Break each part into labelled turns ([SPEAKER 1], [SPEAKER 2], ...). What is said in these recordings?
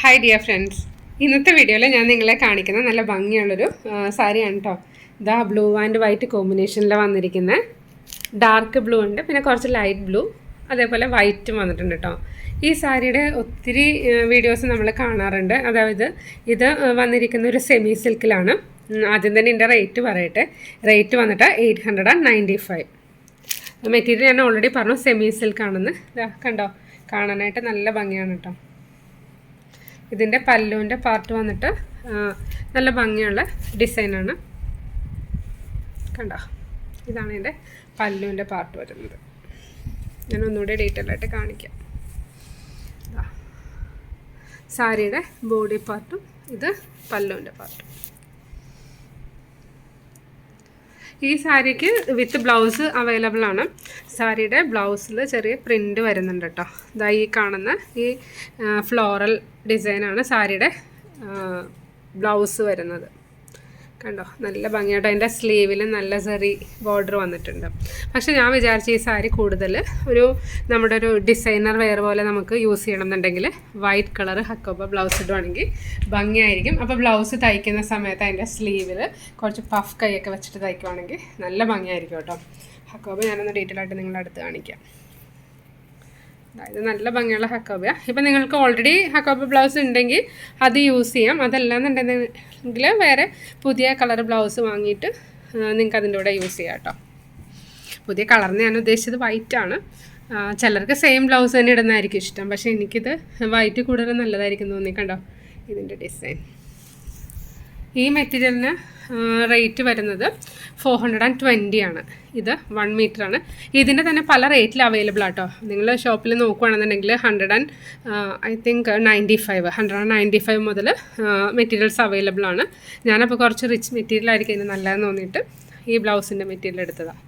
[SPEAKER 1] Hi dear friends, ഇന്നത്തെ വീഡിയോയിൽ ഞാൻ നിങ്ങളെ കാണിക്കുന്ന നല്ല ഭംഗിയുള്ളൊരു സാരിയാണ് കേട്ടോ. ഇതാ ബ്ലൂ ആൻഡ് വൈറ്റ് കോമ്പിനേഷനിൽ വന്നിരിക്കുന്ന ഡാർക്ക് ബ്ലൂ ഉണ്ട്, പിന്നെ കുറച്ച് ലൈറ്റ് ബ്ലൂ, അതേപോലെ വൈറ്റും വന്നിട്ടുണ്ട് കേട്ടോ. ഈ സാരിയുടെ ഒത്തിരി വീഡിയോസ് നമ്മൾ കാണാറുണ്ട്. അതായത് ഇത് വന്നിരിക്കുന്ന ഒരു സെമി സിൽക്കിലാണ്. ആദ്യം തന്നെ ഇതിൻ്റെ റേറ്റ് പറയട്ടെ. റേറ്റ് വന്നിട്ട് 895. മെറ്റീരിയൽ ഞാൻ ഓൾറെഡി പറഞ്ഞു സെമി സിൽക്കാണെന്ന്. കണ്ടോ, കാണാനായിട്ട് നല്ല ഭംഗിയാണ് കേട്ടോ. ഇതിൻ്റെ പല്ലുവിൻ്റെ പാർട്ട് വന്നിട്ട് നല്ല ഭംഗിയുള്ള ഡിസൈനാണ്. കണ്ടോ, ഇതാണ് ഇതിൻ്റെ പല്ലുവിൻ്റെ പാർട്ട് വരുന്നത്. ഞാൻ ഒന്നുകൂടി ഡീറ്റെയിൽ ആയിട്ട് കാണിക്കാം. സാരിയുടെ ബോഡി പാർട്ടും ഇത് പല്ലുവിൻ്റെ പാർട്ടും. ഈ സാരിക്ക് വിത്ത് ബ്ലൗസ് അവൈലബിൾ ആണ്. സാരിയുടെ ബ്ലൗസിൽ ചെറിയ പ്രിൻ്റ് വരുന്നുണ്ട് കേട്ടോ. ഇതാ ഈ കാണുന്ന ഈ ഫ്ലോറൽ ഡിസൈനാണ് സാരിയുടെ ബ്ലൗസ് വരുന്നത്. കണ്ടോ, നല്ല ഭംഗിയായിട്ട് അതിൻ്റെ സ്ലീവിൽ നല്ല സെറി ബോർഡർ വന്നിട്ടുണ്ട്. പക്ഷേ ഞാൻ വിചാരിച്ച ഈ സാരി കൂടുതൽ നമ്മുടെ ഒരു ഡിസൈനർ വെയർ പോലെ നമുക്ക് യൂസ് ചെയ്യണമെന്നുണ്ടെങ്കിൽ വൈറ്റ് കളർ ഹക്കോബ ബ്ലൗസ് ഇടുവാണെങ്കിൽ ഭംഗിയായിരിക്കും. അപ്പോൾ ബ്ലൗസ് തയ്ക്കുന്ന സമയത്ത് അതിൻ്റെ സ്ലീവിൽ കുറച്ച് പഫ് കൈയൊക്കെ വെച്ചിട്ട് തയ്ക്കുവാണെങ്കിൽ നല്ല ഭംഗിയായിരിക്കും കേട്ടോ. ഹക്കോബ ഞാനൊന്ന് ഡീറ്റെയിൽ ആയിട്ട് നിങ്ങളുടെ അടുത്ത് കാണിക്കാം. അതായത് നല്ല ഭംഗിയുള്ള ഹക്കോബയാണ്. ഇപ്പം നിങ്ങൾക്ക് ഓൾറെഡി ഹക്കോബ ബ്ലൗസ് ഉണ്ടെങ്കിൽ അത് യൂസ് ചെയ്യാം. അതല്ലാന്നുണ്ടെങ്കിൽ വേറെ പുതിയ കളർ ബ്ലൗസ് വാങ്ങിയിട്ട് നിങ്ങൾക്ക് അതിൻ്റെ കൂടെ യൂസ് ചെയ്യാം കേട്ടോ. പുതിയ കളറിന് ഞാൻ ഉദ്ദേശിച്ചത് വൈറ്റാണ്. ചിലർക്ക് സെയിം ബ്ലൗസ് തന്നെ ഇടുന്നതായിരിക്കും ഇഷ്ടം. പക്ഷേ എനിക്കിത് വൈറ്റ് കൂടുതൽ നല്ലതായിരിക്കും തോന്നി. കണ്ടോ ഇതിൻ്റെ ഡിസൈൻ. ഈ മെറ്റീരിയലിന് റേറ്റ് വരുന്നത് 420 ആണ്. ഇത് 1 മീറ്ററാണ്. ഇതിൻ്റെ തന്നെ പല റേറ്റിൽ അവൈലബിൾ ആട്ടോ. നിങ്ങൾ ഷോപ്പിൽ നോക്കുകയാണെന്നുണ്ടെങ്കിൽ 195 മുതൽ മെറ്റീരിയൽസ് അവൈലബിൾ ആണ്. ഞാനപ്പോൾ കുറച്ച് റിച്ച് മെറ്റീരിയൽ ആയിരിക്കും ഇതിന് നല്ലതെന്ന് തോന്നിയിട്ട് ഈ ബ്ലൗസിൻ്റെ മെറ്റീരിയൽ എടുത്തതാണ്.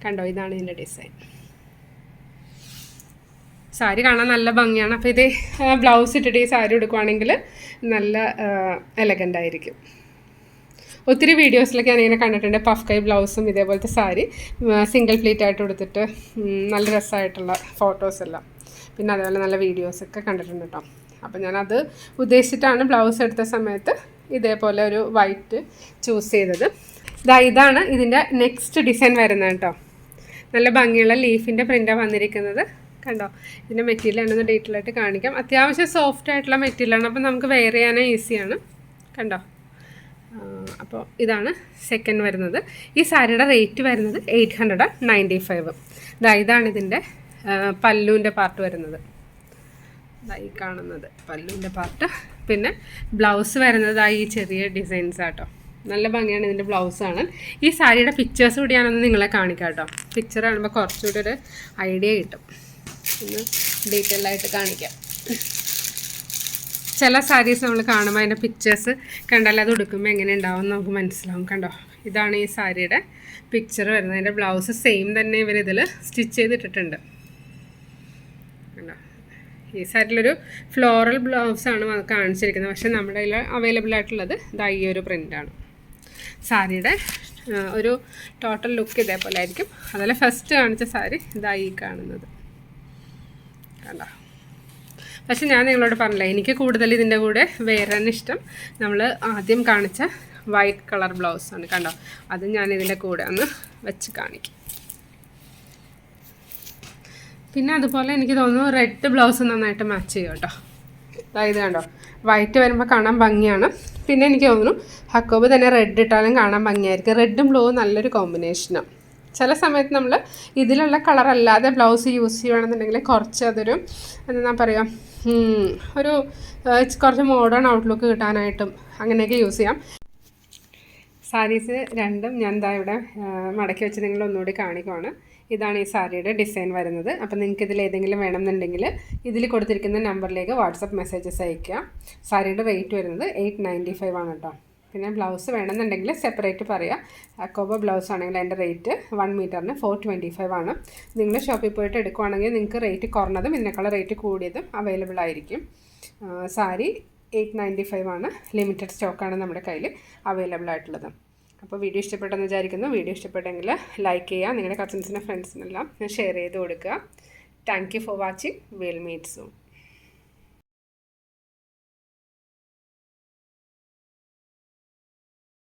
[SPEAKER 1] കണ്ടോ, ഇതാണ് ഇതിൻ്റെ ഡിസൈൻ. സാരി കാണാൻ നല്ല ഭംഗിയാണ്. അപ്പോൾ ഇത് ബ്ലൗസ് ഇട്ടിട്ട് ഈ സാരി എടുക്കുവാണെങ്കിൽ നല്ല എലഗൻ്റ് ആയിരിക്കും. ഒത്തിരി വീഡിയോസിലൊക്കെ ഞാനിങ്ങനെ കണ്ടിട്ടുണ്ട്. പഫ് കൈ ബ്ലൗസും ഇതേപോലത്തെ സാരി സിംഗിൾ പ്ലീറ്റ് ആയിട്ട് കൊടുത്തിട്ട് നല്ല രസമായിട്ടുള്ള ഫോട്ടോസ് എല്ലാം, പിന്നെ അതേപോലെ നല്ല വീഡിയോസൊക്കെ കണ്ടിട്ടുണ്ട് കേട്ടോ. അപ്പോൾ ഞാനത് ഉദ്ദേശിച്ചിട്ടാണ് ബ്ലൗസ് എടുത്ത സമയത്ത് ഇതേപോലെ ഒരു വൈറ്റ് ചൂസ് ചെയ്തത്. ഇതാണ് ഇതിൻ്റെ നെക്സ്റ്റ് ഡിസൈൻ വരുന്നത് കേട്ടോ. നല്ല ഭംഗിയുള്ള ലീഫിൻ്റെ പ്രിൻ്റാണ് വന്നിരിക്കുന്നത്. കണ്ടോ, ഇതിൻ്റെ മെറ്റീരിയൽ ആണെന്ന് ഡീറ്റെയിൽ ആയിട്ട് കാണിക്കാം. അത്യാവശ്യം സോഫ്റ്റ് ആയിട്ടുള്ള മെറ്റീരിയലാണ്. അപ്പോൾ നമുക്ക് വെയർ ചെയ്യാൻ ഈസിയാണ്. കണ്ടോ, അപ്പോൾ ഇതാണ് സെക്കൻഡ് വരുന്നത്. ഈ സാരിയുടെ റേറ്റ് വരുന്നത് 895. ഇതാണ് ഇതിൻ്റെ പല്ലുവിൻ്റെ പാർട്ട് വരുന്നത്. ഈ കാണുന്നത് പല്ലുവിൻ്റെ പാർട്ട്. പിന്നെ ബ്ലൗസ് വരുന്നത് ഈ ചെറിയ ഡിസൈൻസ് ആട്ടോ. നല്ല ഭംഗിയാണ് ഇതിൻ്റെ ബ്ലൗസാണ്. ഈ സാരിയുടെ പിക്ചേഴ്സ് കൂടി ഞാനൊന്ന് നിങ്ങളെ കാണിക്കാം കേട്ടോ. പിക്ചർ കാണുമ്പോൾ കുറച്ചുകൂടി ഒരു ഐഡിയ കിട്ടും. ഒന്ന് ഡീറ്റെയിൽ ആയിട്ട് കാണിക്കാം. ചില സാരീസ് നമ്മൾ കാണുമ്പോൾ അതിൻ്റെ പിക്ചേഴ്സ് കണ്ടാൽ അത് ഉടുക്കുമ്പോൾ എങ്ങനെ ഉണ്ടാവും നമുക്ക് മനസ്സിലാവും. കണ്ടോ, ഇതാണ് ഈ സാരിയുടെ പിക്ചർ വരുന്നത്. അതിൻ്റെ ബ്ലൗസ് സെയിം തന്നെ ഇവരിതിൽ സ്റ്റിച്ച് ചെയ്തിട്ടിട്ടുണ്ട്. കണ്ടോ, ഈ സാരിയിലൊരു ഫ്ലോറൽ ബ്ലൗസാണ് കാണിച്ചിരിക്കുന്നത്. പക്ഷേ നമ്മുടെ കയ്യിൽ അവൈലബിൾ ആയിട്ടുള്ളത് ഈ ഒരു പ്രിൻ്റാണ്. സാരിയുടെ ഒരു ടോട്ടൽ ലുക്ക് ഇതേപോലെ ആയിരിക്കും. അതുപോലെ ഫസ്റ്റ് കാണിച്ച സാരി ഈ കാണുന്നത്. കണ്ടോ, പക്ഷെ ഞാൻ നിങ്ങളോട് പറഞ്ഞില്ല, എനിക്ക് കൂടുതൽ ഇതിൻ്റെ കൂടെ വേറെ ഇഷ്ടം നമ്മൾ ആദ്യം കാണിച്ച വൈറ്റ് കളർ ബ്ലൗസാണ്. കണ്ടോ, അത് ഞാൻ ഇതിൻ്റെ കൂടെ ഒന്ന് വെച്ച് കാണിക്കും. പിന്നെ അതുപോലെ എനിക്ക് തോന്നുന്നു റെഡ് ബ്ലൗസ് നന്നായിട്ട് മാച്ച് ചെയ്യും കേട്ടോ. അതായത് കണ്ടോ, വൈറ്റ് വരുമ്പോൾ കാണാൻ ഭംഗിയാണ്. പിന്നെ എനിക്ക് തോന്നുന്നു ഹക്കോബ് തന്നെ റെഡ് ഇട്ടാലും കാണാൻ ഭംഗിയായിരിക്കും. റെഡും ബ്ലൂവും നല്ലൊരു കോമ്പിനേഷനാണ്. ചില സമയത്ത് നമ്മൾ ഇതിലുള്ള കളർ അല്ലാതെ ബ്ലൗസ് യൂസ് ചെയ്യുകയാണെന്നുണ്ടെങ്കിൽ കുറച്ച് അതൊരു എന്താ പറയുക, ഒരു കുറച്ച് മോഡേൺ ഔട്ട്ലുക്ക് കിട്ടാനായിട്ടും അങ്ങനെയൊക്കെ യൂസ് ചെയ്യാം. സാരീസ് രണ്ടും ഞാൻ ഇവിടെ മടക്കി വെച്ച് നിങ്ങൾ ഒന്നുകൂടി കാണിക്കുവാണ്. ഇതാണ് ഈ സാരിയുടെ ഡിസൈൻ വരുന്നത്. അപ്പോൾ നിങ്ങൾക്ക് ഇതിൽ ഏതെങ്കിലും വേണമെന്നുണ്ടെങ്കിൽ ഇതിൽ കൊടുത്തിരിക്കുന്ന നമ്പറിലേക്ക് വാട്സപ്പ് മെസ്സേജസ് അയയ്ക്കുക. സാരിയുടെ റേറ്റ് വരുന്നത് 895 ആണ് കേട്ടോ. പിന്നെ ബ്ലൗസ് വേണമെന്നുണ്ടെങ്കിൽ സെപ്പറേറ്റ് പറയുക. അക്കോബ ബ്ലൗസ് ആണെങ്കിൽ അതിൻ്റെ റേറ്റ് 1 മീറ്ററിന് 425 ആണ്. നിങ്ങൾ ഷോപ്പിൽ പോയിട്ട് എടുക്കുവാണെങ്കിൽ നിങ്ങൾക്ക് റേറ്റ് കുറഞ്ഞതും ഇതിനേക്കാൾ റേറ്റ് കൂടിയതും അവൈലബിൾ ആയിരിക്കും. സാരി 895 ആണ്. ലിമിറ്റഡ് സ്റ്റോക്കാണ് നമ്മുടെ കയ്യിൽ അവൈലബിൾ ആയിട്ടുള്ളത്. അപ്പോൾ വീഡിയോ ഇഷ്ടപ്പെട്ടെന്ന് വിചാരിക്കുന്നു. വീഡിയോ ഇഷ്ടപ്പെട്ടെങ്കിൽ ലൈക്ക് ചെയ്യുക. നിങ്ങളുടെ കസിൻസിനും ഫ്രണ്ട്സിനെല്ലാം ഷെയർ ചെയ്ത് കൊടുക്കുക. Thank you for watching. Will meet soon.